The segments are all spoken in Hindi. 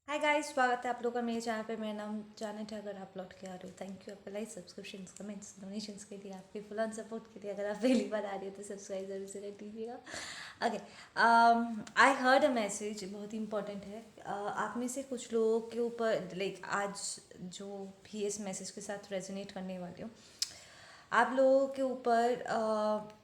हाय गाइस, स्वागत है आप लोगों का मेरे चैनल पे। मेरा नाम जानत है। अगर आप लौट के आ रहे हो, थैंक यू आपका लाइक, सब्सक्रिप्शन, कमेंट्स, डोनेशंस के लिए, आपके फुल ऑन सपोर्ट के लिए। अगर आप पहली बार आ रही हो तो सब्सक्राइब जरूर से कर दीजिएगा। Okay, I heard a message, बहुत ही इंपॉर्टेंट है। आप में से कुछ लोगों के ऊपर लाइक आज जो भी इस मैसेज के साथ रेजोनेट करने वाले हो, आप लोगों के ऊपर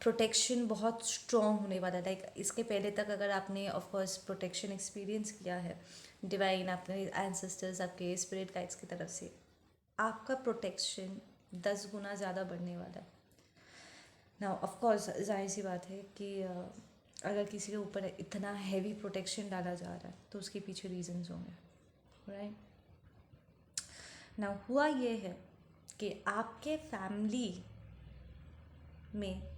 प्रोटेक्शन बहुत स्ट्रॉन्ग होने वाला है। लाइक इसके पहले तक अगर आपने ऑफ कोर्स प्रोटेक्शन एक्सपीरियंस किया है, डिवाइन, आपके एंसेस्टर्स, आपके स्पिरिट गाइड्स की तरफ से, आपका प्रोटेक्शन 10 गुना ज़्यादा बढ़ने वाला है। ना ऑफ कोर्स जाहिर सी बात है कि अगर किसी के ऊपर इतना हैवी प्रोटेक्शन डाला जा रहा है तो उसके पीछे रीजंस होंगे, राइट। ना हुआ ये है कि आपके फैमिली में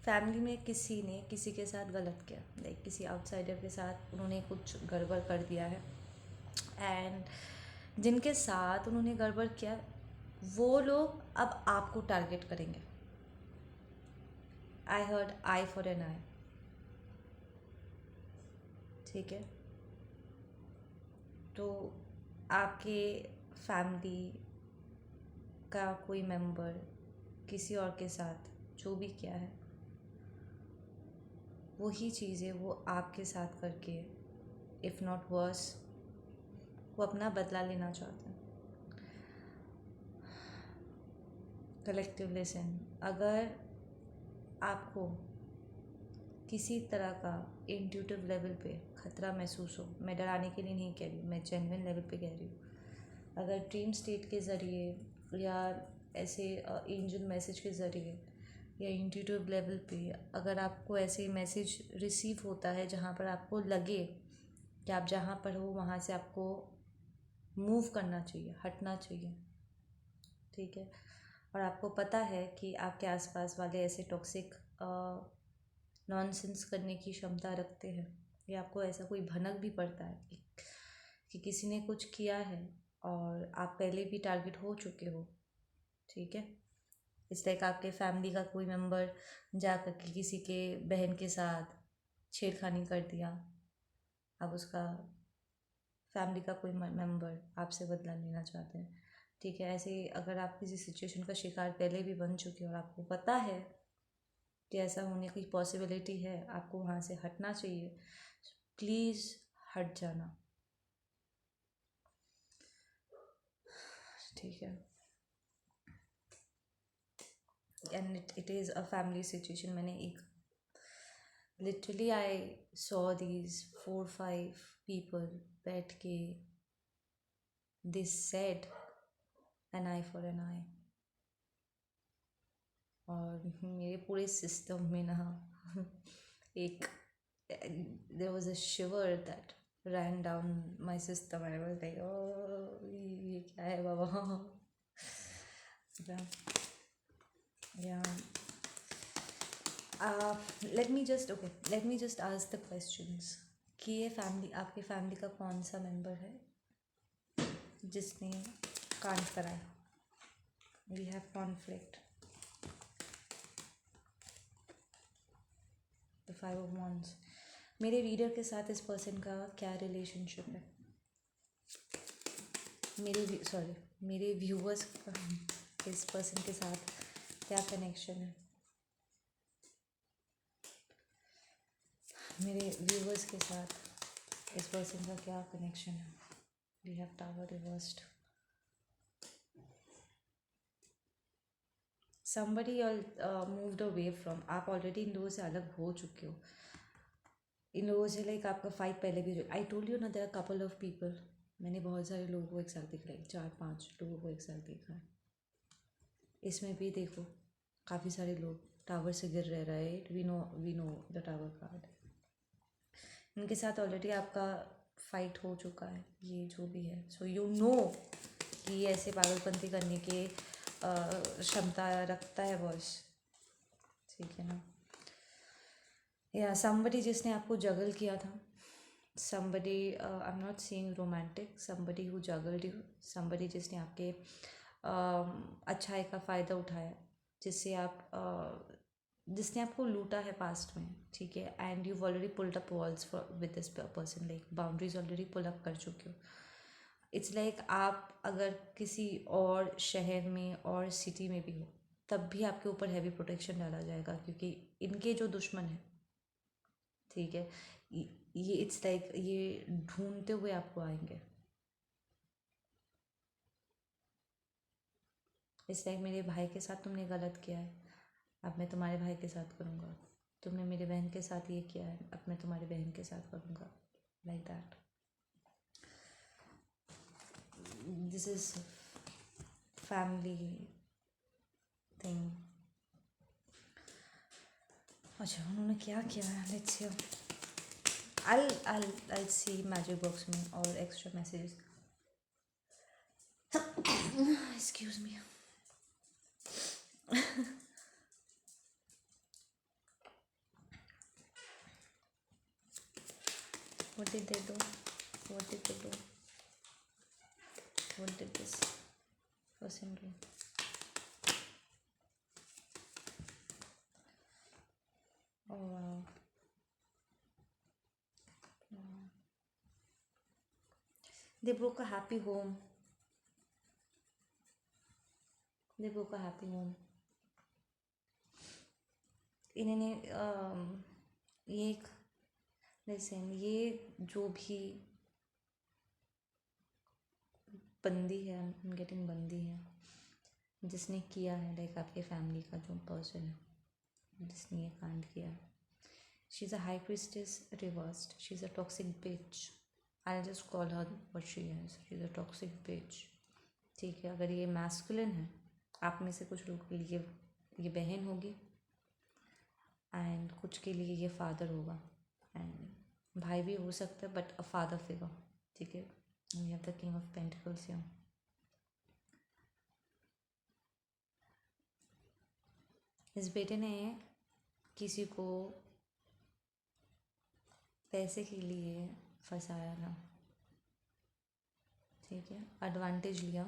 फैमिली में किसी ने किसी के साथ गलत किया, लाइक किसी आउटसाइडर के साथ उन्होंने कुछ गड़बड़ कर दिया है। एंड जिनके साथ उन्होंने गड़बड़ किया, वो लोग अब आपको टारगेट करेंगे। I heard I for an I, ठीक है। तो आपके फैमिली का कोई मेंबर किसी और के साथ जो भी किया है, वही चीज़ें वो आपके साथ करके, इफ़ नॉट वर्स, वो अपना बदला लेना चाहते हैं। कलेक्टिव लेसन, अगर आपको किसी तरह का इंट्यूटिव लेवल पे ख़तरा महसूस हो, मैं डराने के लिए नहीं कह रही हूँ, मैं जेन्युइन लेवल पे कह रही हूँ। अगर ड्रीम स्टेट के ज़रिए या ऐसे एंजल मैसेज के ज़रिए या इंट्यूटिव लेवल पे अगर आपको ऐसे मैसेज रिसीव होता है जहाँ पर आपको लगे कि आप जहाँ पर हो वहाँ से आपको मूव करना चाहिए, हटना चाहिए, ठीक है। और आपको पता है कि आपके आसपास वाले ऐसे टॉक्सिक नॉनसेंस करने की क्षमता रखते हैं, या आपको ऐसा कोई भनक भी पड़ता है कि किसी ने कुछ किया है और आप पहले भी टारगेट हो चुके हो, ठीक है। इस लाइक आपके फैमिली का कोई मेंबर जा कर के किसी के बहन के साथ छेड़खानी कर दिया, अब उसका फैमिली का कोई मेंबर आपसे बदला लेना चाहते हैं, ठीक है। ऐसे अगर आप किसी सिचुएशन का शिकार पहले भी बन चुके हो और आपको पता है कि ऐसा होने की पॉसिबिलिटी है, आपको वहाँ से हटना चाहिए, प्लीज़ हट जाना, ठीक है। And it is a family situation. मैंने एक literally I saw these 4-5 people बैठ के, this said an I for an I, और मेरे पूरे सिस्टम में ना एक there was a shiver that ran down my system and I was like, oh, ये क्या है बाबा। yeah, yeah. uh, let me just ask the questions कि ये फैमिली, आपके फैमिली का कौन सा मेंबर है जिसने कांड कराया। We have conflict, the 5 of Wands। मेरे रीडर के साथ इस पर्सन का क्या रिलेशनशिप है, मेरे व्यूअर्स का इस पर्सन के साथ क्या कनेक्शन है, मेरे व्यूअर्स के साथ इस पर्सन का क्या कनेक्शन है। We have tower reversed. Somebody moved away from, आप ऑलरेडी इन लोगों से अलग हो चुके हो। इन लोगों से लाइक आपका फाइट पहले भी, आई टोल्ड यू ना, there are couple of people. मैंने बहुत सारे लोगों को एक साथ देखा, लाइक 4-5 लोगों को एक साथ देखा है। इसमें भी देखो काफ़ी सारे लोग टावर से गिर रहे, right. We know the tower card. इनके साथ ऑलरेडी आपका फाइट हो चुका है, ये जो भी है। सो यू नो कि ये ऐसे पागलपंती करने के क्षमता रखता है बॉस, ठीक है ना। या समबडी जिसने आपको जगल किया था, somebody, I am not seeing romantic, somebody who juggled you, somebody जिसने आपके अच्छाई का फ़ायदा उठाया, जिससे आप जिसने आपको लूटा है पास्ट में, ठीक है, and you already pulled up walls for with this person, like boundaries already pull up कर चुके हो। इट्स लाइक आप अगर किसी और शहर में और सिटी में भी हो, तब भी आपके ऊपर हैवी प्रोटेक्शन डाला जाएगा, क्योंकि इनके जो दुश्मन हैं, ठीक है, ये इट्स लाइक ये ढूंढते हुए आपको आएंगे। इट्स लाइक मेरे भाई के साथ तुमने गलत किया है, अब मैं तुम्हारे भाई के साथ करूँगा। तुमने मेरे बहन के साथ ये किया है, अब मैं तुम्हारी बहन के साथ करूँगा, like that. This is family thing. अच्छा, उन्होंने क्या किया है, let's see. I'll see magic box में और extra messages. Excuse me. What did they do? What did they do? What did this person do? Oh wow. Wow. They broke a happy home. They broke a happy home. इन्होंने ये एक लिसन, ये जो भी बंदी है, आई एम गेटिंग बंदी है, जिसने किया है, लाइक आपके फैमिली का जो पर्सन है जिसने ये कांड किया है, she is a high priestess reversed, she is a toxic bitch. I just call her what she is, she is a toxic bitch, ठीक है। अगर ये मैस्कुलिन है, आप में से कुछ लोग के लिए ये बहन होगी, एंड कुछ के लिए ये फादर होगा, एंड भाई भी हो सकता है, बट अ फादर फिगर, ठीक है। We have the king of pentacles here. इस बेटे ने किसी को पैसे के लिए फंसाया था, ठीक है, एडवांटेज लिया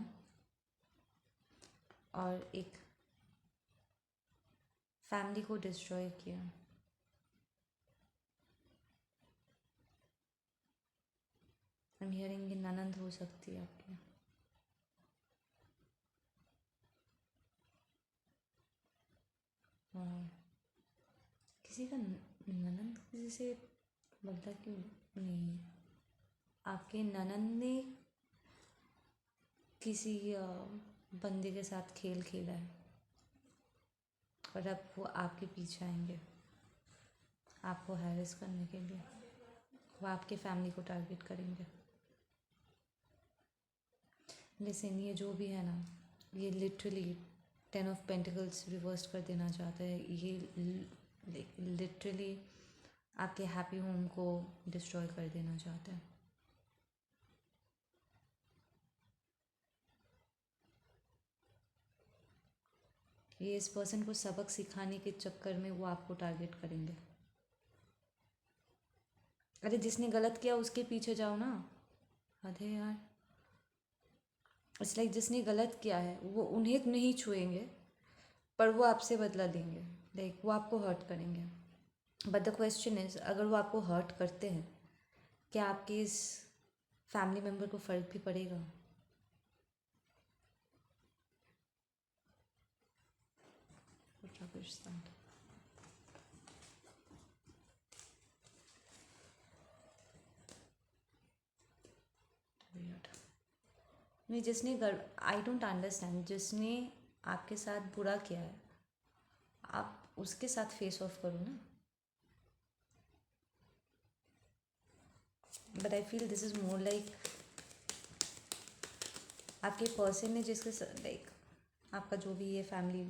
और एक फैमिली को डिस्ट्रॉय किया। आई एम हियरिंग, ये ननंद हो सकती है आपकी। हाँ, किसी का ननंद किसी से बदला क्यों नहीं? आपके ननंद ने किसी बंदे के साथ खेल खेला है, और अब वो आपके पीछे आएंगे आपको हैरेस करने के लिए, वो आपके फैमिली को टारगेट करेंगे। लेकिन ये जो भी है ना, ये लिटरली 10 ऑफ पेंटिकल्स रिवर्स कर देना चाहता है। ये लिटरली आपके हैप्पी होम को डिस्ट्रॉय कर देना चाहता है। ये इस पर्सन को सबक सिखाने के चक्कर में वो आपको टारगेट करेंगे। अरे जिसने गलत किया उसके पीछे जाओ ना, अरे यार, इट्स लाइक जिसने गलत किया है वो उन्हें नहीं छुएंगे, पर वो आपसे बदला लेंगे, लाइक वो आपको हर्ट करेंगे। बट द क्वेश्चन इज, अगर वो आपको हर्ट करते हैं, क्या आपके इस फैमिली मेम्बर को फ़र्क भी पड़ेगा? नहीं, जिसने आई डोंट अंडरस्टैंड, जिसने आपके साथ बुरा किया है, आप उसके साथ फेस ऑफ करो ना। But I feel this is more like आपके पर्सन ने जिसके साथ, लाइक आपका जो भी ये फैमिली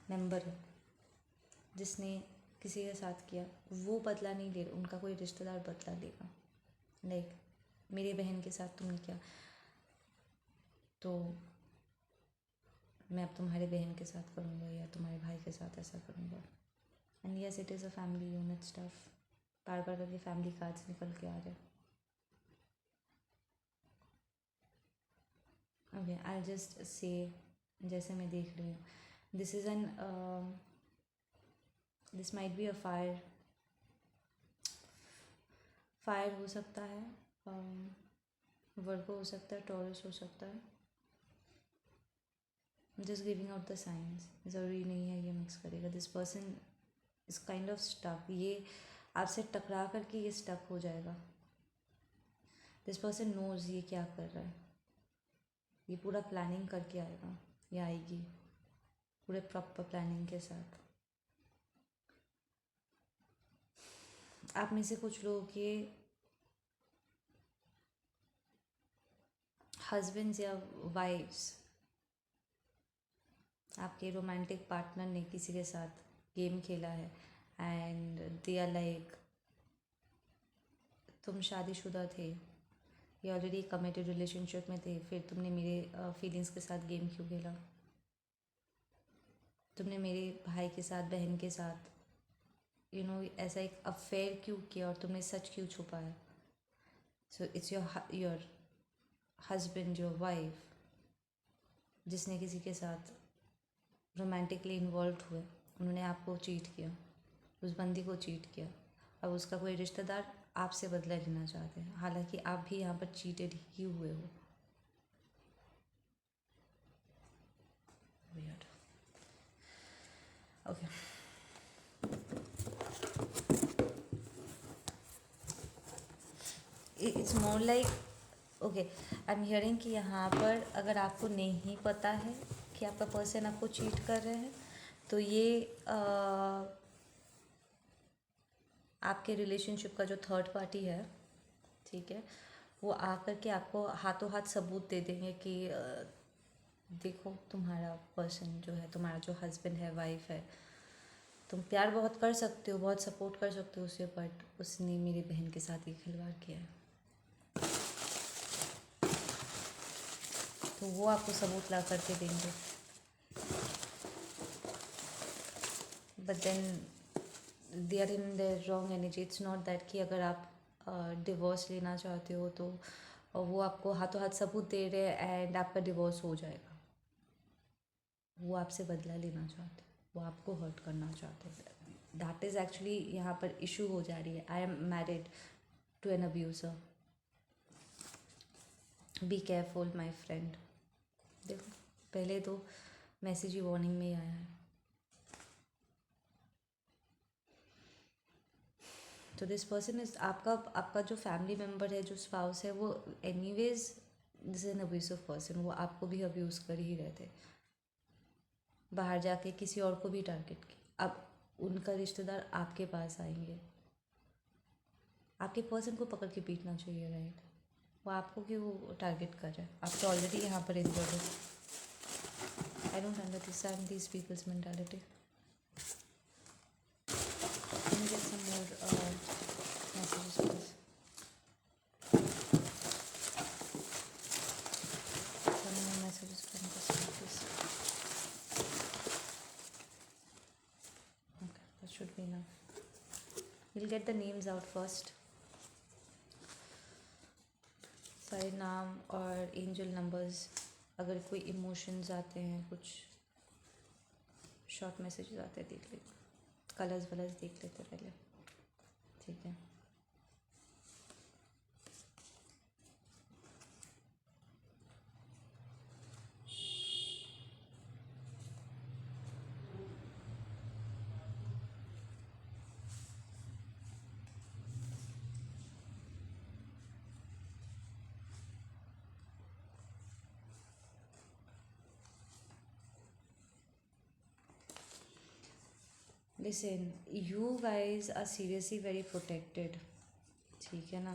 मेम्बर है जिसने किसी के साथ किया, वो बदला नहीं ले, उनका कोई रिश्तेदार बदला लेगा। लाइक मेरी बहन के साथ तुमने किया, तो मैं अब तुम्हारे बहन के साथ करूँगा, या तुम्हारे भाई के साथ ऐसा करूँगा। And yes, it is a family unit stuff. बार बार करके फैमिली कार्ड्स निकल के आ रहे। ओके, आई जस्ट से, जैसे मैं देख रही हूँ, this is an this might be a fire हो सकता है, वर्गो हो सकता है, टॉरस हो सकता है। Just giving out the science, ज़रूरी नहीं है ये मिक्स करेगा। This person is kind of stuck, ये आपसे टकरा करके ये स्टक हो जाएगा। दिस पर्सन नोज ये क्या कर रहा है, ये पूरा प्लानिंग करके आएगा या आएगी, पूरे प्रॉपर प्लानिंग के साथ। आप में से कुछ लोगों के हस्बैंड्स या वाइफ्स, आपके रोमांटिक पार्टनर ने किसी के साथ गेम खेला है एंड दे आर लाइक, तुम शादीशुदा थे या ऑलरेडी कमिटेड रिलेशनशिप में थे, फिर तुमने मेरे फीलिंग्स के साथ गेम क्यों खेला, तुमने मेरे भाई के साथ, बहन के साथ ऐसा एक अफेयर क्यों किया और तुमने सच क्यों छुपाया। So it's your husband, your wife, जिसने किसी के साथ रोमांटिकली इन्वॉल्व हुए, उन्होंने आपको चीट किया, उस बंदी को चीट किया। अब उसका कोई रिश्तेदार आपसे बदला लेना चाहते हैं, हालांकि आप भी यहाँ पर चीटेड ही हुए हो। Weird. Okay, it's more like okay, I am hearing कि यहाँ पर अगर आपको नहीं पता है कि आपका पर्सन आपको चीट कर रहे हैं, तो ये आपके रिलेशनशिप का जो थर्ड पार्टी है, ठीक है, वो आकर के आपको हाथों हाथ सबूत दे देंगे कि देखो तुम्हारा पर्सन जो है, तुम्हारा जो हस्बैंड है, वाइफ है, तुम प्यार बहुत कर सकते हो, बहुत सपोर्ट कर सकते हो उसे, बट उसने मेरी बहन के साथ ये खिलवाड़ किया है। तो वो आपको सबूत ला करके देंगे। But then they are in the wrong energy. It's not that कि अगर आप डिवोर्स लेना चाहते हो तो वो आपको हाथों हाथ सबूत दे रहे हैं एंड आपका डिवोर्स हो जाएगा। वो आपसे बदला लेना चाहते हैं, वो आपको हर्ट करना चाहते हैं। दैट इज़ एक्चुअली यहाँ पर इशू हो जा रही है। I am married to an abuser, be careful my friend. देखो पहले तो मैसेज ही वार्निंग में ही आया है। तो दिस पर्सन इज आपका जो फैमिली मेम्बर है, जो स्पाउस है, वो anyways this is an abusive person. वो आपको भी अब्यूज़ कर ही रहे थे, बाहर जाके किसी और को भी टारगेट की। अब उनका रिश्तेदार आपके पास आएंगे, आपके पर्सन को पकड़ के पीटना चाहिए, राइट? वो आपको क्यों टारगेट कर रहा है? आप तो ऑलरेडी यहाँ पर इंजर्ड हो। I don't understand this people's mentality. Let me get some more messages, please. Some more messages from this one, please. Okay, that should be enough. We'll get the names out first. सारे नाम और एंजल नंबर्स, अगर कोई इमोशंस आते हैं, कुछ शॉर्ट मैसेजेस आते हैं, देख लेते, कलर्स वलर्स देख लेते पहले, ठीक है? Listen, you guys are seriously very protected, ठीक है ना?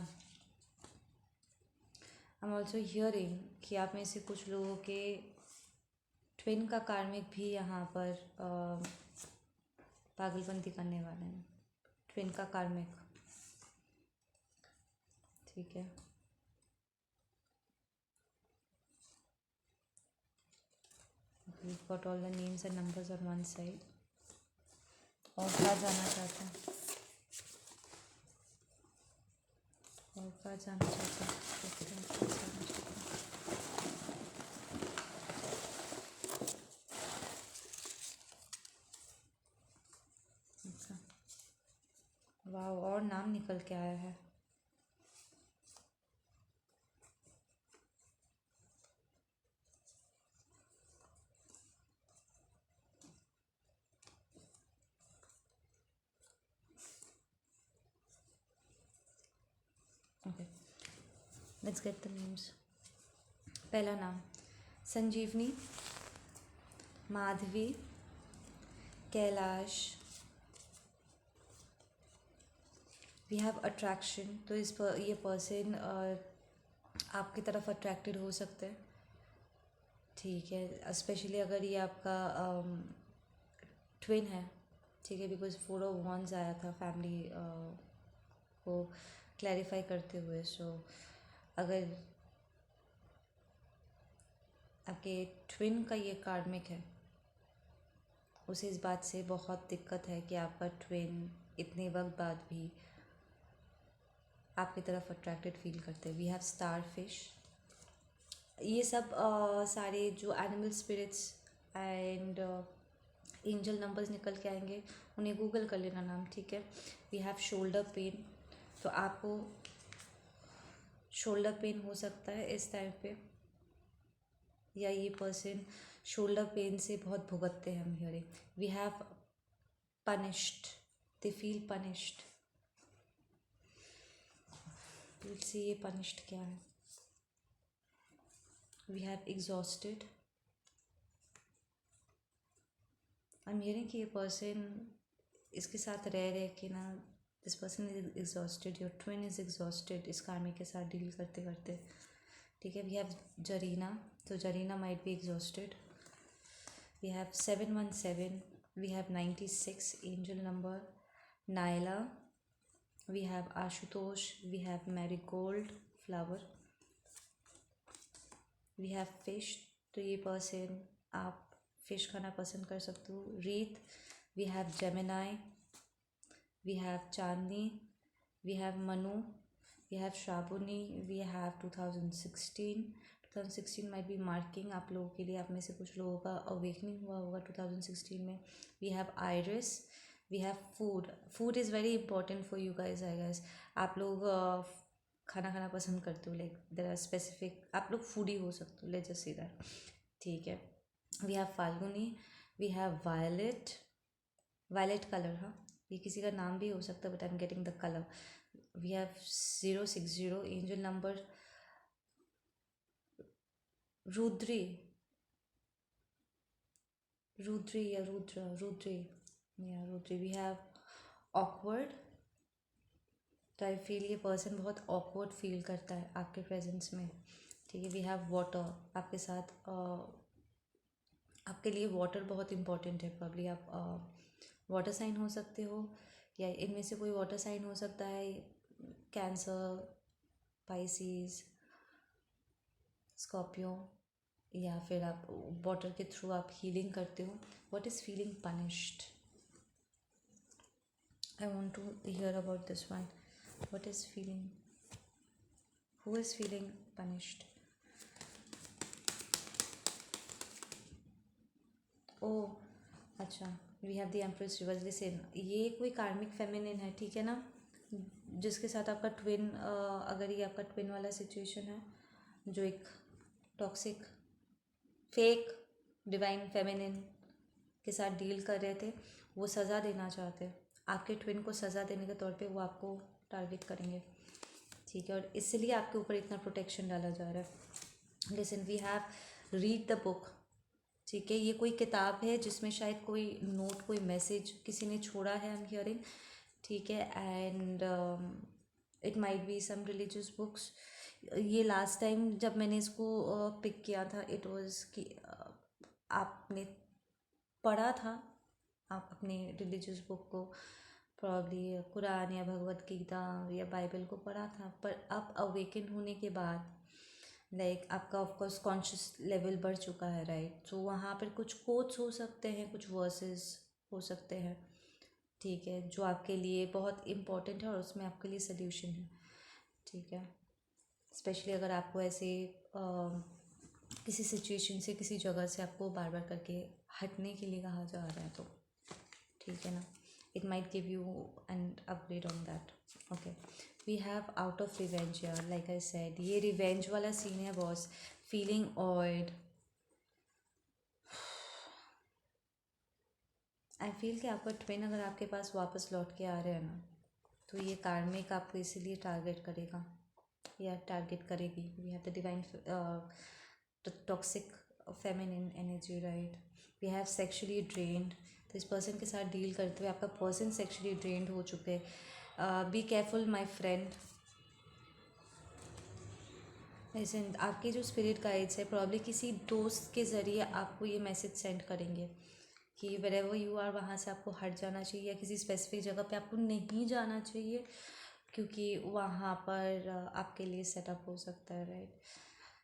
आई एम ऑल्सो हियरिंग कि आप में से कुछ लोगों के ट्विन का कार्मिक भी यहाँ पर पागलपंती करने वाले हैं। ट्विन का कार्मिक, ठीक है? We've got all the names and numbers on one side. और कहाँ जाना चाहते हैं? और कहाँ जाना चाहते हैं? देखते हैं कहाँ जाना चाहते हैं। कौन नाम निकल के आया है? Okay, let's get the names. पहला नाम Sanjeevani, Madhavi, Kailash. We have attraction, तो ये पर्सन आपकी तरफ अट्रैक्टेड हो सकते हैं, ठीक है। स्पेशली अगर ये आपका ट्विन है, ठीक है, बिकॉज 4 of Wands आया था फैमिली को क्लैरिफाई करते हुए। सो अगर आपके ट्विन का ये कार्मिक है, उसे इस बात से बहुत दिक्कत है कि आपका ट्विन इतने वक्त बाद भी आपकी तरफ अट्रैक्टेड फील करते हैं। We have starfish. ये सब सारे जो animal spirits and angel numbers निकल के आएंगे, उन्हें गूगल कर लेना नाम, ठीक है। वी हैव शोल्डर पेन, तो आपको शोल्डर पेन हो सकता है इस टाइम पे, या ये पर्सन शोल्डर पेन से बहुत भुगतते हैं, हम hearing. We have punished, they feel punished. Let's see ये पनिश्ड क्या है। We have exhausted. I am hearing कि ये पर्सन इसके साथ रह रहे कि ना, this person is exhausted, your twin is exhausted इस कार्मिक के साथ डील करते करते, ठीक है। वी हैव जरीना, तो Zarina might be exhausted. We have 717, we have 96 angel number, Naila. We have Ashutosh, we have marigold flower. We have fish, तो ये पर्सन आप फिश खाना पसंद कर सकते हो। Reet, we have Gemini, we have Chandni, we have Manu, we have Shravani, we have 2016 might be marking आप लोगों के लिए। आप में से कुछ लोगों का अवेकनिंग हुआ होगा 2016 में। We have Iris, we have food. Food is very important for you guys, I guess. आप लोग खाना खाना पसंद करते हो, लाइक देर आर स्पेसिफिक, आप लोग फूडी हो सकते हो, लेट्स जस्ट सी दैट, ठीक है। We have Falguni, we have violet, violet colour, हाँ ये किसी का नाम भी हो सकता है, but I am getting the colour. We have 060 angel number, Rudri, Rudri या रुद्र, रुद्री या रुद्री। वी हैव ऑकवर्ड, तो आई फील ये पर्सन बहुत ऑकवर्ड फील करता है आपके प्रेजेंस में, ठीक है। वी हैव वाटर, आपके साथ आपके लिए वाटर बहुत इंपॉर्टेंट है। प्रॉब्ली आप वाटर साइन हो सकते हो, या इनमें से कोई वाटर साइन हो सकता है, कैंसर, पाइसिस, स्कॉर्पियो, या फिर आप वाटर के थ्रू आप हीलिंग करते हो। What is feeling punished? I want to hear about this one. What is feeling, who is feeling punished? Oh अच्छा, we have the empress reverse. Listen, ये कोई कार्मिक फेमिनिन है, ठीक है ना, जिसके साथ आपका ट्विन, अगर ये आपका ट्विन वाला सिचुएशन है, जो एक टॉक्सिक फेक डिवाइन फेमिनिन के साथ डील कर रहे थे, वो सज़ा देना चाहते हैं आपके ट्विन को। सज़ा देने के तौर पे वो आपको टारगेट करेंगे, ठीक है, और इसलिए आपके ऊपर इतना प्रोटेक्शन डाला जा रहा है। Listen, we have read the book, ठीक है। ये कोई किताब है जिसमें शायद कोई नोट, कोई मैसेज किसी ने छोड़ा है, आई एम हियरिंग, ठीक है। And it might be some religious books. ये लास्ट टाइम जब मैंने इसको पिक किया था, इट वाज कि आपने पढ़ा था, आप अपने रिलीजियस बुक को, प्रॉब्ली कुरान या भगवत गीता या बाइबल को पढ़ा था, पर अब अवेकन होने के बाद लाइक आपका ऑफकोर्स कॉन्शियस लेवल बढ़ चुका है, राइट। तो वहाँ पर कुछ कोट्स हो सकते हैं, कुछ वर्सेस हो सकते हैं, ठीक है, जो आपके लिए बहुत इम्पोर्टेंट है और उसमें आपके लिए सल्यूशन है, ठीक है। स्पेशली अगर आपको ऐसे किसी सिचुएशन से, किसी जगह से आपको बार बार करके हटने के लिए कहा जा रहा है, तो ठीक है ना। it might give you an upgrade on that. Okay, we have out of revenge here. Like I said, ये revenge वाला scene है boss. Feeling awed. I feel कि आपका ट्विन अगर आपके पास वापस लौट के आ रहे हैं ना, तो ये कार्मिक आपको इसीलिए टारगेट करेगा या टारगेट करेगी. We have the divine toxic feminine energy, right. We have sexually drained. तो इस पर्सन के साथ डील करते हुए आपका पर्सन सेक्शुअली ड्रेन्ड हो चुके. B careful my friend. ऐसे आपके जो स्पिरिट गाइड्स है प्रॉब्ली किसी दोस्त के ज़रिए आपको ये मैसेज सेंड करेंगे कि वेरेवर यू आर वहाँ से आपको हट जाना चाहिए या किसी स्पेसिफिक जगह पे आपको नहीं जाना चाहिए, क्योंकि वहाँ पर आपके लिए सेटअप हो सकता है, right.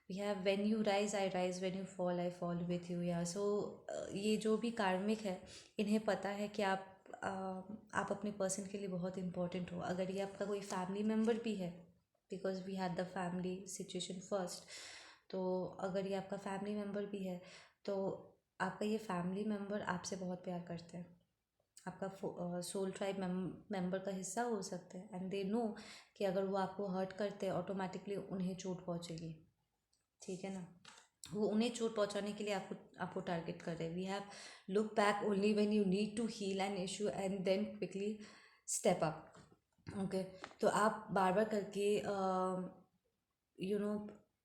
We have when you rise I rise, when you fall I fall with you. Yeah so ये जो भी कार्मिक है, इन्हें पता है कि आप अपने पर्सन के लिए बहुत इंपॉर्टेंट हो. अगर ये आपका कोई फैमिली मेम्बर भी है, because we had the family situation first, तो अगर ये आपका फैमिली मेम्बर भी है तो आपका ये फैमिली मेम्बर आपसे बहुत प्यार करते हैं. आपका सोल ट्राइब मेंबर का हिस्सा हो सकते हैं. एंड दे नो कि अगर वो आपको हर्ट करते हैं ऑटोमेटिकली उन्हें चोट पहुंचेगी. ठीक है ना. वो उन्हें चोट पहुंचाने के लिए आपको आपको टारगेट कर रहे हैं. We have look back only when you need to heal an issue and then quickly step up. Okay, तो आप बार बार करके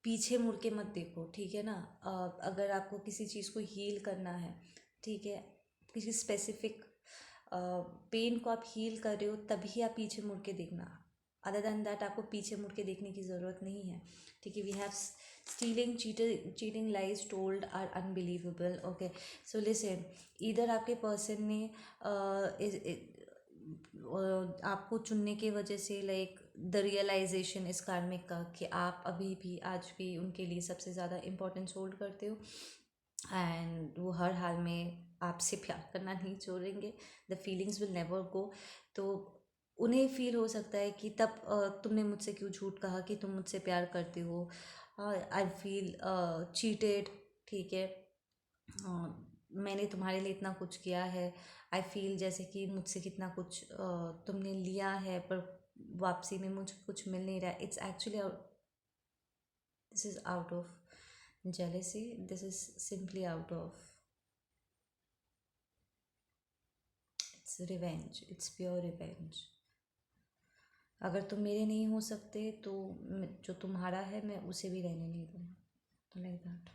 पीछे मुड़ के मत देखो. ठीक है ना. अगर आपको किसी चीज़ को हील करना है, ठीक है, किसी स्पेसिफिक पेन को आप हील कर रहे हो, तभी आप पीछे मुड़ के देखना. अदर दैन दैट आपको पीछे मुड़ के देखने की ज़रूरत नहीं है. ठीक है. We have stealing, cheating, lies told are unbelievable. Okay, so listen. इधर आपके पर्सन ने आपको चुनने की वजह से लाइक द रियलाइजेशन इस कार्मिक का कि आप अभी भी आज भी उनके लिए सबसे ज़्यादा इम्पोर्टेंस होल्ड करते हो. एंड वो हर हाल में आपसे प्यार करना नहीं छोड़ेंगे. The feelings will never go. तो उन्हें फील हो सकता है कि तब तुमने मुझसे क्यों झूठ कहा कि तुम मुझसे प्यार करते हो. I feel cheated. ठीक है. मैंने तुम्हारे लिए इतना कुछ किया है. आई फील जैसे कि मुझसे कितना कुछ तुमने लिया है पर वापसी में मुझे कुछ मिल नहीं रहा. It's actually this is out of jealousy. This is simply out of, it's revenge. It's pure revenge. अगर तुम मेरे नहीं हो सकते तो जो तुम्हारा है मैं उसे भी रहने नहीं दूँगा. Like that.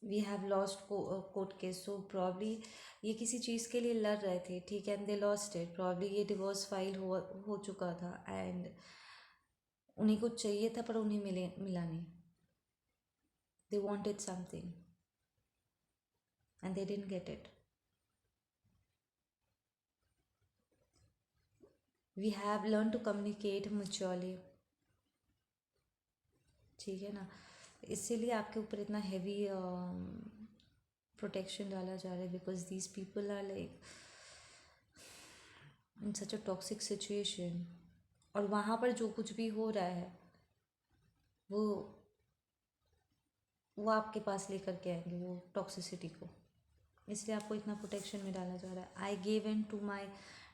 We have lost court case. So probably ये किसी चीज़ के लिए लड़ रहे थे. ठीक है. And they lost it. Probably ये डिवोर्स फाइल हो चुका था एंड उन्हें कुछ चाहिए था पर उन्हें मिला नहीं. They wanted something and they didn't get it. We have learn to communicate maturely. ठीक है ना. इसीलिए आपके ऊपर इतना हैवी प्रोटेक्शन डाला जा रहा है because these people are like in such a toxic situation. और वहाँ पर जो कुछ भी हो रहा है वो वो आपके पास लेकर के आएंगे वो टॉक्सिसिटी को. इसलिए आपको इतना प्रोटेक्शन में डाला जा रहा है. I gave in to my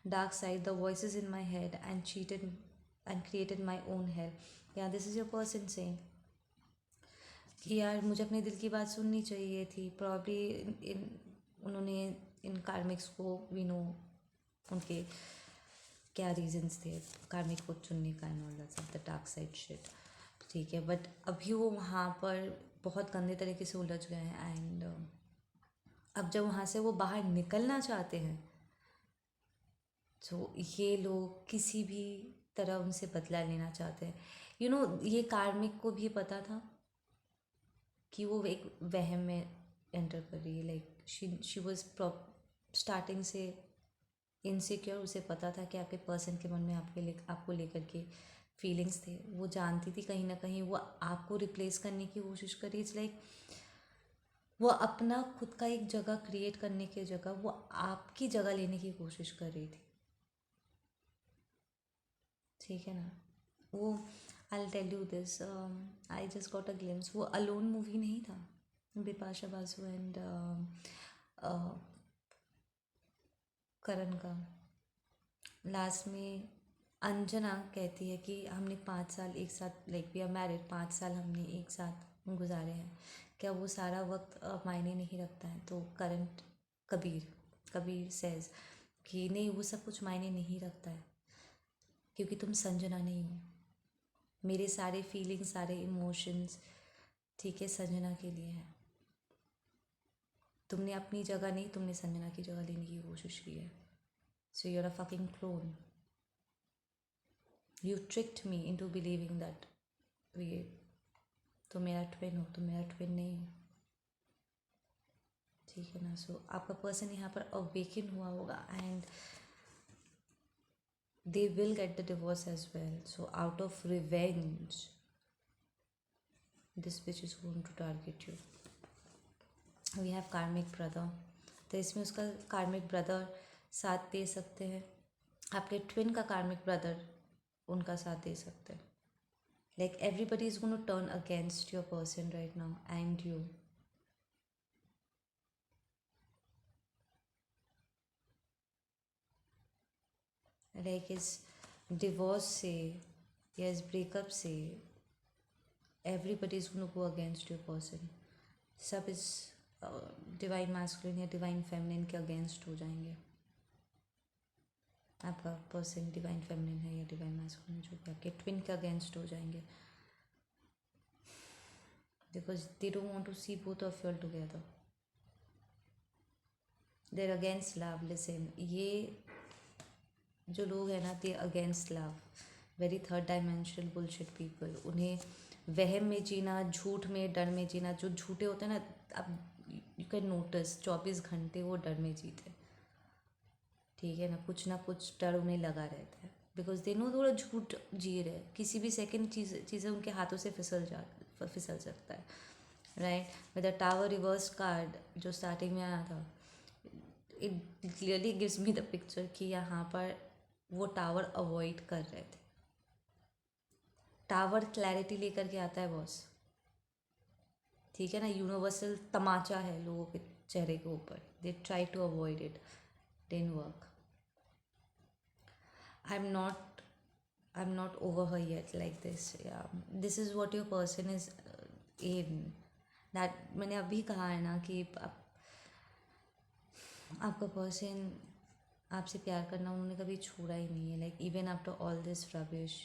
dark side, the voices in my head and cheated and created my own hell. या this is your person saying कि यार मुझे अपने दिल की बात सुननी चाहिए थी. प्रॉब्ली उन्होंने इन कार्मिक्स को वी नो उनके क्या रीजंस थे कार्मिक को चुनने का and all that the dark side shit. ठीक है. बट अभी वो वहाँ पर बहुत गंदे तरीके से उलझ गए हैं एंड अब जब वहाँ से वो बाहर निकलना चाहते हैं तो ये लोग किसी भी तरह उनसे बदला लेना चाहते हैं. ये कार्मिक को भी पता था कि वो एक वहम में एंटर कर रही है. लाइक शी वॉज स्टार्टिंग से इनसिक्योर. उसे पता था कि आपके पर्सन के मन में आपको लेकर के फीलिंग्स थे. वो जानती थी कहीं ना कहीं वो आपको रिप्लेस करने की कोशिश करी. इट्स लाइक वो अपना खुद का एक जगह क्रिएट करने की जगह वो आपकी जगह लेने की कोशिश कर रही थी. ठीक है ना. वो I tell you this. I just got a glimpse. वो अलोन मूवी नहीं था बिपाशा बासु एंड करण का लास्ट में अंजना कहती है कि हमने 5 साल एक साथ लाइक वी आर मैरिड, 5 साल हमने एक साथ गुजारे हैं, क्या वो सारा वक्त मायने नहीं रखता है? तो करंट कबीर कबीर सेज कि नहीं, वो सब कुछ मायने नहीं रखता है, क्योंकि तुम संजना नहीं हो। मेरे सारे फीलिंग्स, सारे इमोशंस, ठीक है, संजना के लिए है। तुमने अपनी जगह नहीं, तुमने संजना की जगह लेने की कोशिश की है। So you are a fucking clone. You tricked me into believing that ये तो मेरा ट्विन हो, तो मेरा ट्विन नहीं हो, ठीक है ना? सो आपका पर्सन यहाँ पर अवेकन हुआ होगा and they will get the divorce as well. So out of revenge, this bitch is going to target you. We have karmic brother. तो इसमें उसका कार्मिक ब्रदर साथ दे सकते हैं, आपके ट्विन का कार्मिक ब्रदर उनका साथ दे सकते हैं. Like everybody is going to turn against your person right now and you. Like इस डिवोर्स से या इस ब्रेकअप से everybody is going to go against your person. सब इस डिवाइन मैस्कुलिन या डिवाइन फेमिनिन के अगेंस्ट हो जाएंगे. आपका पर्सन डिवाइन फेमिनिन है या डिवाइन मैस्कुलिन, जो भी आपके ट्विन के अगेंस्ट हो जाएंगे, because they don't want to see both of you all together. They're against love. Listen, ये जो लोग हैं ना, they against love. Very third dimensional bullshit people. उन्हें वहम में जीना, झूठ में, डर में जीना. जो झूठे होते हैं ना, अब यू कैन नोटिस 24 घंटे वो डर में जीते, ठीक है ना कुछ डर उन्हें लगा रहता है, बिकॉज दे नो थोड़ा झूठ जी रहे. किसी भी सेकंड चीज़ें उनके हाथों से फिसल सकता है, right? With the tower reverse card जो स्टार्टिंग में आया था, it clearly gives me the picture कि यहाँ पर वो टावर अवॉइड कर रहे थे. टावर क्लैरिटी लेकर के आता है बॉस, ठीक है ना? यूनिवर्सल तमाचा है लोगों के चेहरे के ऊपर. They try to avoid it, didn't work. I'm not over her yet like this. Yeah, this is what your person is in. That मैंने अभी कहा है ना कि आपका पर्सन आपसे प्यार करना उन्होंने कभी छोड़ा ही नहीं है. Like even after all this rubbish,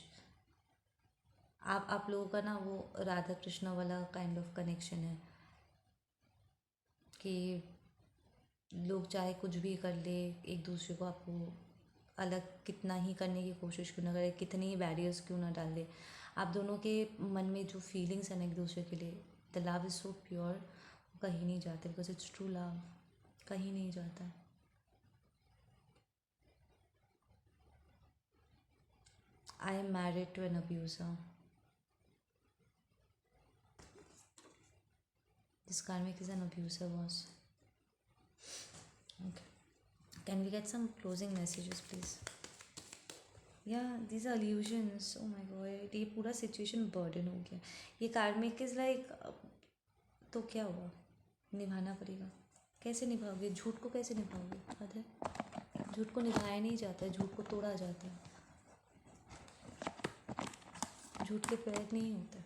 आप लोगों का ना वो राधा कृष्णा वाला काइंड ऑफ कनेक्शन है कि लोग चाहे कुछ भी कर ले, एक दूसरे को आपको अलग कितना ही करने की कोशिश क्यों ना करे, कितनी ही बैरियर्स क्यों ना डाल दे, आप दोनों के मन में जो फीलिंग्स हैं ना एक दूसरे के लिए, the love is so pure, वो कहीं नहीं जाते. बिकॉज इट्स ट्रू लव, कहीं नहीं जाता है. I am married to an abuser. This karmic is an abuser, boss. Okay. Can we get some closing messages, please? Yeah, these are illusions. Oh my god, ये पूरा सिचुएशन बर्डन हो गया. ये कार्मिक इज लाइक, तो क्या हुआ? निभाना पड़ेगा. कैसे निभाओगे? झूठ को कैसे निभाओगे? पता है, झूठ को निभाया नहीं जाता है, झूठ को तोड़ा जाता है. झूठ के पेड़ नहीं होते.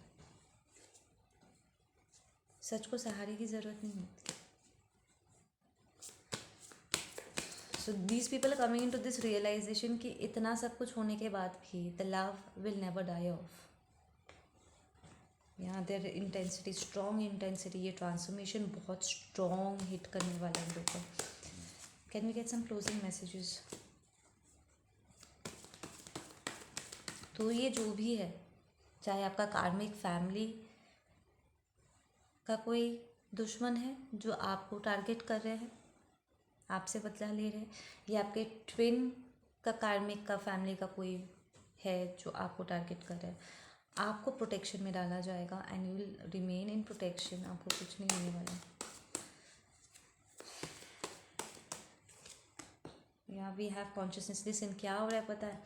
सच को सहारे की ज़रूरत नहीं होती. So these people are coming into this realization कि इतना सब कुछ होने के बाद भी the love will never die off. यहाँ देर इंटेंसिटी, स्ट्रॉन्ग इंटेंसिटी, ये ट्रांसफॉर्मेशन बहुत स्ट्रॉन्ग हिट करने वाला है लोगों को. Can we get some closing messages? तो ये जो भी है, चाहे आपका कार्मिक फैमिली का कोई दुश्मन है जो आपको टारगेट कर रहे हैं, आपसे बदला ले रहे हैं, या आपके ट्विन का कार्मिक का फैमिली का कोई है जो आपको टारगेट कर रहा है, आपको प्रोटेक्शन में डाला जाएगा and you will remain in protection. आपको कुछ नहीं होने वाला. या वी हैव कॉन्शियसनेस. लिसन, क्या हो रहा है पता है?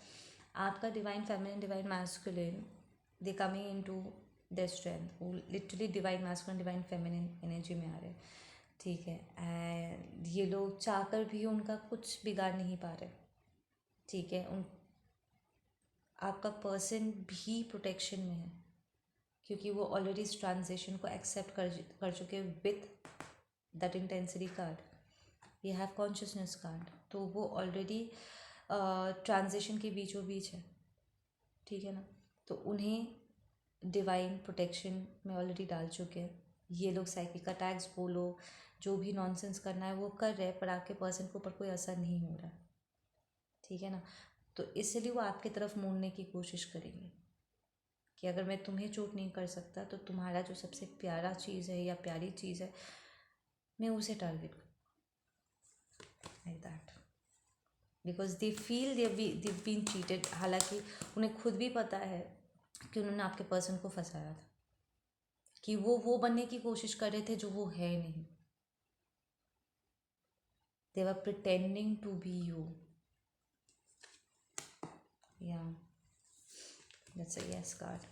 आपका divine feminine, divine masculine, they coming into their strength. वो literally divine masculine, divine feminine energy में आ रहे हैं. ठीक है, एंड ये लोग चाहकर भी उनका कुछ बिगाड़ नहीं पा रहे। ठीक है, उन आपका पर्सन भी प्रोटेक्शन में है, क्योंकि वो ऑलरेडी इस ट्रांजेक्शन को एक्सेप्ट कर चुके with that intensity card. We have consciousness card, तो वो ऑलरेडी ट्रांजिशन के बीचों बीच है। ठीक है ना, तो उन्हें डिवाइन प्रोटेक्शन में ऑलरेडी डाल चुके हैं। ये लोग साइकिक अटैक्स बोलो, जो भी नॉनसेंस करना है वो कर रहे हैं, पर आपके पर्सन के ऊपर कोई असर नहीं हो रहा। ठीक है ना, तो इसलिए वो आपकी तरफ मोड़ने की कोशिश करेंगे कि अगर मैं तुम्हें चोट नहीं कर सकता तो तुम्हारा जो सबसे प्यारा चीज़ है या प्यारी चीज़ है, मैं उसे टारगेट करूँ, like that, because they feel they've been cheated. हालांकि उन्हें खुद भी पता है कि उन्होंने आपके पर्सन को फंसाया था, कि वो बनने की कोशिश कर रहे थे जो वो है नहीं। दे वर प्रिटेंडिंग टू बी यू। या दैट्स अ यस कार्ड।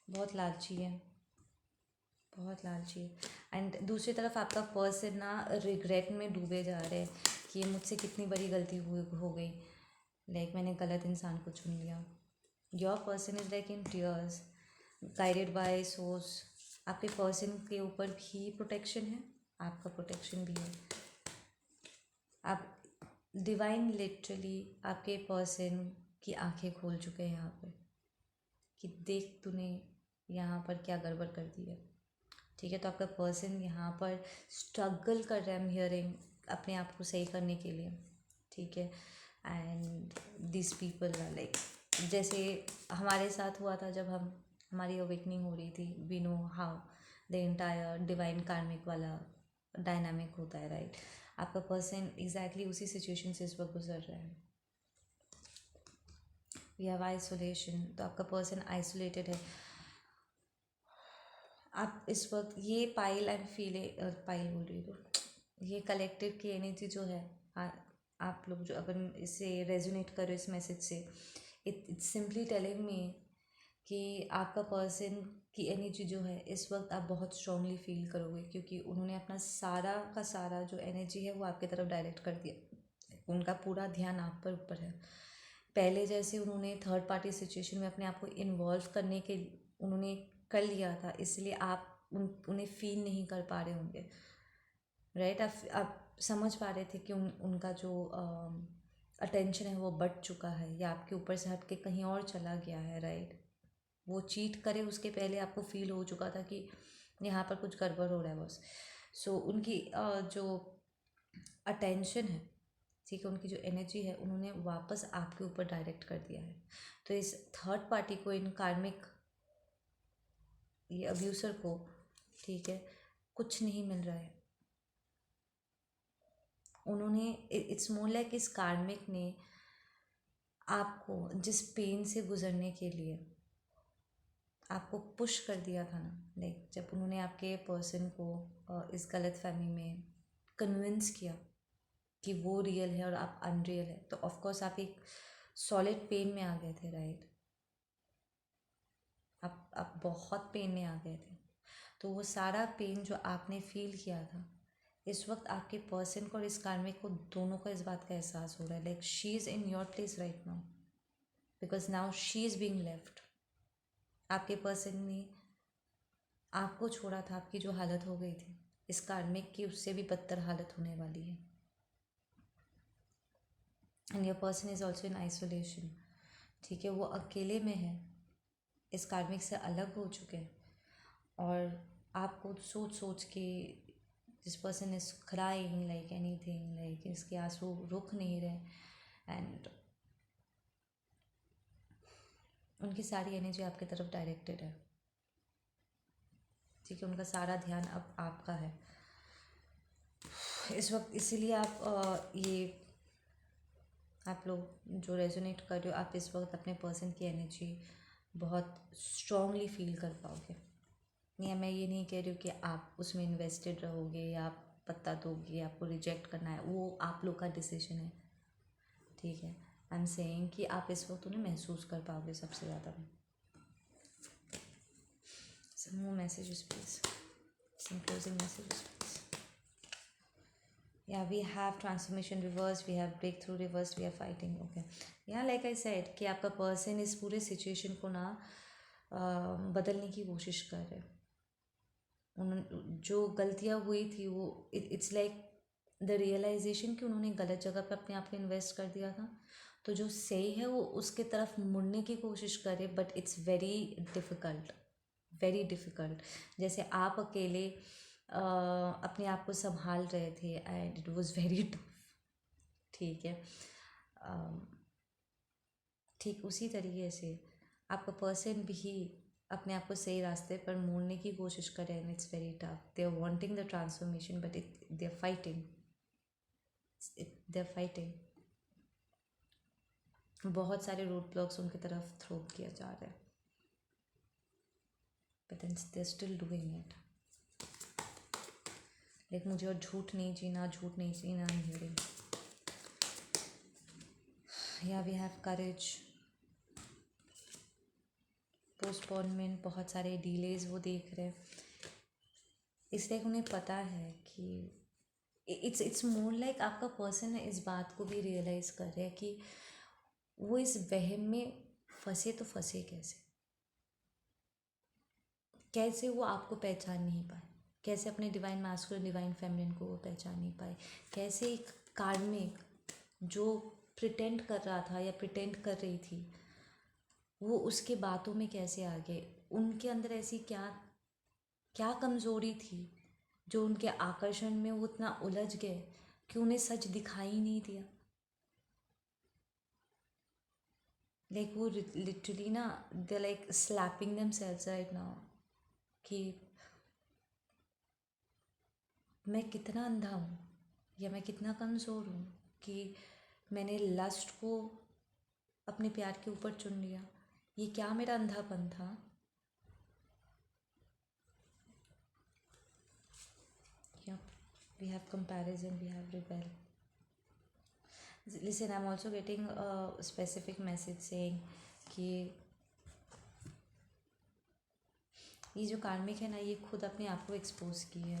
बहुत लालची है, बहुत लालची है। एंड दूसरी तरफ आपका पर्सन ना रिग्रेट में डूबे जा रहे हैं कि ये मुझसे कितनी बड़ी गलती हो गई, लाइक मैंने गलत इंसान को चुन लिया। Your person is like in tears, guided by source. आपके पर्सन के ऊपर भी प्रोटेक्शन है, आपका प्रोटेक्शन भी है। आप डिवाइन लिटरली आपके पर्सन की आंखें खोल चुके हैं यहाँ पर, कि देख तूने यहाँ पर क्या गड़बड़ कर दी है। ठीक है, तो आपका पर्सन यहाँ पर स्ट्रगल कर रहा है, आई एम हियरिंग, अपने आप को सही करने के लिए। ठीक है, and this people are like, जैसे हमारे साथ हुआ था जब हमारी अवेकनिंग हो रही थी, we know how the entire divine karmic वाला डायनामिक होता है, राइट। आपका पर्सन एग्जैक्टली उसी सिचुएशन से इस वक्त गुजर रहा है। वी हैव आइसोलेशन, तो आपका पर्सन आइसोलेटेड है। आप इस वक्त ये पाइल एंड फीले पाइल बोल रही हो, ये कलेक्टिव की एनर्जी जो है, आप लोग जो अगर इससे रेजोनेट करो इस मैसेज से, इट्स सिंपली टेलिंग मी कि आपका पर्सन की एनर्जी जो है इस वक्त आप बहुत स्ट्रांगली फील करोगे, क्योंकि उन्होंने अपना सारा का सारा जो एनर्जी है वो आपकी तरफ डायरेक्ट कर दिया। उनका पूरा ध्यान आप पर ऊपर है। पहले जैसे उन्होंने थर्ड पार्टी सिचुएशन में अपने आप को इन्वॉल्व करने के उन्होंने कर लिया था, इसलिए आप उन्हें फील नहीं कर पा रहे होंगे, राइट। आप समझ पा रहे थे कि उनका जो अटेंशन है वो बढ़ चुका है या आपके ऊपर से हट के कहीं और चला गया है, राइट। वो चीट करे उसके पहले आपको फील हो चुका था कि यहाँ पर कुछ गड़बड़ हो रहा है बस। सो उनकी जो अटेंशन है, ठीक है, उनकी जो एनर्जी है उन्होंने वापस आपके ऊपर डायरेक्ट कर दिया है। तो इस थर्ड पार्टी को, इन कार्मिक ये अब्यूसर को, ठीक है, कुछ नहीं मिल रहा है। उन्होंने इट्स मोर लाइक इस कार्मिक ने आपको जिस पेन से गुजरने के लिए आपको पुश कर दिया था ना, लाइक जब उन्होंने आपके पर्सन को इस गलत फहमी में कन्विंस किया कि वो रियल है और आप अनरियल है, तो ऑफकोर्स आप एक सॉलिड पेन में आ गए थे, राइट। आप बहुत पेन में आ गए थे। तो वो सारा पेन जो आपने फील किया था, इस वक्त आपके पर्सन को और इस कार्मिक को दोनों को इस बात का एहसास हो रहा है, like she is in your place right now, because now she is being left. आपके पर्सन ने आपको छोड़ा था, आपकी जो हालत हो गई थी इस कार्मिक की, उससे भी बदतर हालत होने वाली है। And your person is also in isolation, ठीक है, वो अकेले में है, इस कार्मिक से अलग हो चुके हैं। और आपको सोच सोच के this person is crying like anything, like इसके आंसू रुक नहीं रहे, एंड उनकी सारी एनर्जी आपकी तरफ डायरेक्टेड है, ठीक है, उनका सारा ध्यान अब आपका है इस वक्त। इसीलिए आप लोग जो रेजोनेट कर रहे हो, आप इस वक्त अपने पर्सन की एनर्जी बहुत स्ट्रांगली फील कर पाओगे। या मैं ये नहीं कह रही हूँ कि आप उसमें इन्वेस्टेड रहोगे या आप पत्ता दोगे, आपको रिजेक्ट करना है, वो आप लोग का डिसीजन है, ठीक है। आई एम सेइंग कि आप इस वक्त उन्हें महसूस कर पाओगे सबसे Some more messages, please. Some closing messages, please. Yeah, we have transformation reverse, we have breakthrough reverse, we are fighting. Okay. Yeah, like I said कि आपका पर्सन इस पूरे सिचुएशन को ना बदलने की कोशिश कर रहे हैं. उन्होंने जो गलतियाँ हुई थी वो इट्स लाइक द रियलाइजेशन कि उन्होंने गलत जगह पे अपने आप को इन्वेस्ट कर दिया था. तो जो सही है वो उसके तरफ मुड़ने की कोशिश करे, but it's very difficult, very difficult. जैसे आप अकेले अपने आप को संभाल रहे थे and it was very tough. ठीक है. ठीक उसी तरीके से आपका पर्सन भी अपने आप को सही रास्ते पर मोड़ने की कोशिश कर रहे हैं. It's very tough. They are wanting the transformation but they are fighting. बहुत सारे रोड ब्लॉक्स उनकी तरफ थ्रो किया जा रहा है, but they are still doing it. Like मुझे और झूठ नहीं जीना I am hearing. Yeah we have courage. Postponement, बहुत सारे डिलेज वो देख रहे हैं. इसलिए उन्हें पता है कि इट्स मोर लाइक आपका पर्सन है इस बात को भी रियलाइज़ कर रहे हैं कि वो इस वहम में फंसे तो फंसे कैसे वो आपको पहचान नहीं पाए, कैसे अपने डिवाइन मास्कुलिन डिवाइन फेमिनिन को वो पहचान नहीं पाए, कैसे एक कार्मिक जो प्रिटेंड कर रहा था या प्रिटेंड कर रही थी वो उसके बातों में कैसे आ गए. उनके अंदर ऐसी क्या कमज़ोरी थी जो उनके आकर्षण में वो उतना उलझ गए कि उन्हें सच दिखाई ही नहीं दिया. लाइक वो लिटरली ना they like slapping themselves right now कि मैं कितना अंधा हूँ या मैं कितना कमज़ोर हूँ कि मैंने लस्ट को अपने प्यार के ऊपर चुन लिया. ये क्या मेरा अंधापन था. We have comparison, we have rebel. Listen, I'm also getting a specific message saying कि ये जो कार्मिक है ना ये खुद अपने आप को एक्सपोज की है.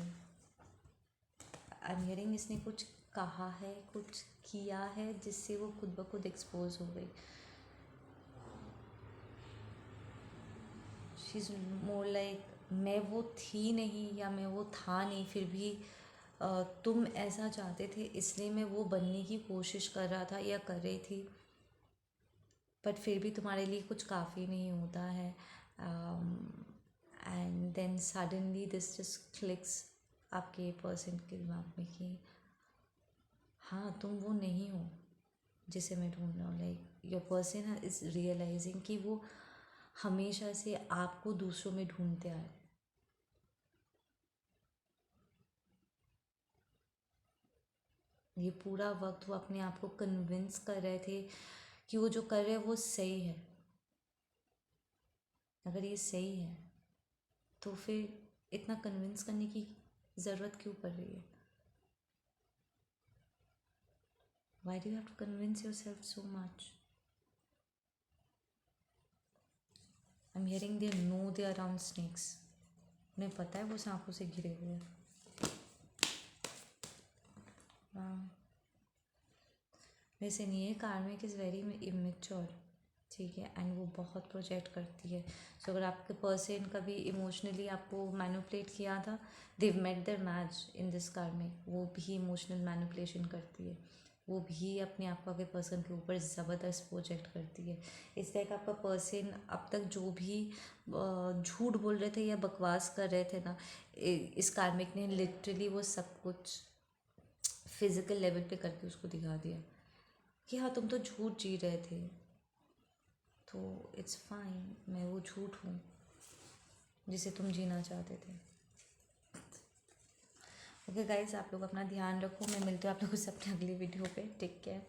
आई एम हियरिंग इसने कुछ कहा है, कुछ किया है जिससे वो खुद ब खुद एक्सपोज हो गई. शी इज़ मोर लाइक मैं वो थी नहीं या मैं वो था नहीं, फिर भी तुम ऐसा चाहते थे इसलिए मैं वो बनने की कोशिश कर रहा था या कर रही थी, बट फिर भी तुम्हारे लिए कुछ काफ़ी नहीं होता है. And then suddenly this just clicks आपके पर्सन के दिमाग में कि हाँ तुम वो नहीं हो जिसे मैं ढूंढ रहा हूँ. Like your person is realizing कि वो हमेशा से आपको दूसरों में ढूंढते आए. ये पूरा वक्त वो अपने आप को कन्विंस कर रहे थे कि वो जो कर रहे हैं वो सही है. अगर ये सही है तो फिर इतना कन्विंस करने की ज़रूरत क्यों पड़ रही है. Why do you have to convince yourself so much? I'm hearing they know they are around snakes. उन्हें पता है वो सांपों से घिरे हुए हैं. वैसे नहीं है, कार्मिक इज़ वेरी इमेच्योर. ठीक है. एंड वो बहुत प्रोजेक्ट करती है. सो अगर आपके पर्सन कभी इमोशनली आपको मैनिपुलेट किया था, they've met their match in this karmic. वो भी इमोशनल मैनिपुलेशन करती है, वो भी अपने आप को आपके पर्सन के ऊपर ज़बरदस्त प्रोजेक्ट करती है. इस लाइक आपका पर्सन अब तक जो भी झूठ बोल रहे थे या बकवास कर रहे थे ना, इस कार्मिक ने लिटरली वो सब कुछ फिज़िकल लेवल पे करके उसको दिखा दिया कि हाँ तुम तो झूठ जी रहे थे, तो इट्स फाइन, मैं वो झूठ हूँ जिसे तुम जीना चाहते थे. ओके गाइस, आप लोग अपना ध्यान रखो. मैं मिलती हूँ आप लोगों से अपने अगली वीडियो पे. Take care.